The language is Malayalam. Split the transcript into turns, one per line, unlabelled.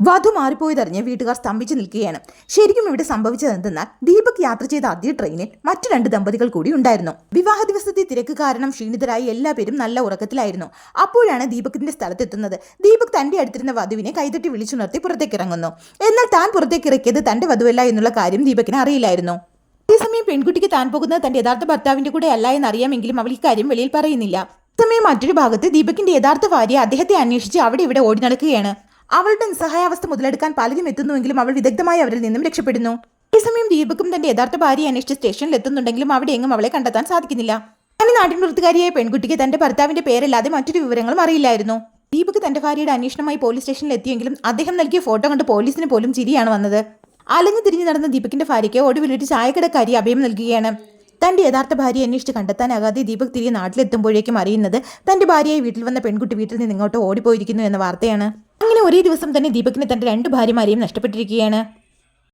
വധു മാറിപ്പോയതറിഞ്ഞ് വീട്ടുകാർ സ്തംഭിച്ചു നിൽക്കുകയാണ്. ശരിക്കും ഇവിടെ സംഭവിച്ചതെന്തെന്നാൽ ദീപക് യാത്ര ചെയ്ത അതേ ട്രെയിനിൽ മറ്റു 2 ദമ്പതികൾ കൂടി ഉണ്ടായിരുന്നു. വിവാഹ ദിവസത്തെ തിരക്ക് കാരണം ക്ഷീണിതരായി എല്ലാവരും നല്ല ഉറക്കത്തിലായിരുന്നു. അപ്പോഴാണ് ദീപകിന്റെ സ്ഥലത്തെത്തുന്നത്. ദീപക് തന്റെ അടുത്തിരുന്ന വധുവിനെ കൈതട്ടി വിളിച്ചുണർത്തി പുറത്തേക്ക് ഇറങ്ങുന്നു. എന്നാൽ താൻ പുറത്തേക്ക് ഇറക്കിയത് തന്റെ വധുവല്ല എന്നുള്ള കാര്യം ദീപകിന് അറിയില്ലായിരുന്നു. അതേസമയം പെൺകുട്ടിക്ക് താൻ പോകുന്നത് തന്റെ യഥാർത്ഥ ഭർത്താവിന്റെ കൂടെ അല്ല എന്നറിയാമെങ്കിലും അവൾ ഇക്കാര്യം വെളിയിൽ പറയുന്നില്ല. സമയം മറ്റൊരു ഭാഗത്ത് ദീപകിന്റെ യഥാർത്ഥ ഭാര്യ അദ്ദേഹത്തെ അന്വേഷിച്ച് അവിടെ ഇവിടെ ഓടി നടക്കുകയാണ്. അവളുടെ നിസ്സഹായാവസ്ഥ മുതലെടുക്കാൻ പലരും എത്തുന്നുവെങ്കിലും അവൾ വിദഗ്ധമായി അവരിൽ നിന്നും രക്ഷപ്പെടുന്നു. അതേസമയം ദീപക്കും തന്റെ യഥാർത്ഥ ഭാര്യയെ അന്വേഷിച്ച് സ്റ്റേഷനിൽ എത്തുന്നുണ്ടെങ്കിലും അവിടെയെങ്ങും അവളെ കണ്ടെത്താൻ സാധിക്കുന്നില്ല. തന്റെ നാട്ടിൻപുറത്തുകാരിയായ പെൺകുട്ടിക്ക് തന്റെ ഭർത്താവിന്റെ പേരല്ലാതെ മറ്റൊരു വിവരങ്ങളും അറിയില്ലായിരുന്നു. ദീപക് തന്റെ ഭാര്യയുടെ അന്വേഷണമായി പോലീസ് സ്റ്റേഷനിൽ എത്തിയെങ്കിലും അദ്ദേഹം നൽകിയ ഫോട്ടോ കണ്ട് പോലീസിന് പോലും ചിരിയാണ് വന്നത്. അലഞ്ഞു തിരിഞ്ഞു നടന്ന ദീപകിന്റെ ഭാര്യയ്ക്ക് ഒടുവിലൊരു ചായക്കടക്കാരി അഭയം നൽകുകയാണ്. തന്റെ യഥാർത്ഥ ഭാര്യയെ അന്വേഷിച്ച് കണ്ടെത്താനാകാതെ ദീപക് തിരികെ നാട്ടിലെത്തുമ്പോഴേക്കും അറിയുന്നത് തന്റെ ഭാര്യയായി വീട്ടിൽ വന്ന പെൺകുട്ടി വീട്ടിൽ നിന്ന് ഇങ്ങോട്ട് ഓടിപ്പോയിരിക്കുന്നു എന്ന വാർത്തയാണ്. അങ്ങനെ ഒരേ ദിവസം തന്നെ ദീപകിന് തന്റെ 2 ഭാര്യമാരെയും നഷ്ടപ്പെട്ടിരിക്കുകയാണ്.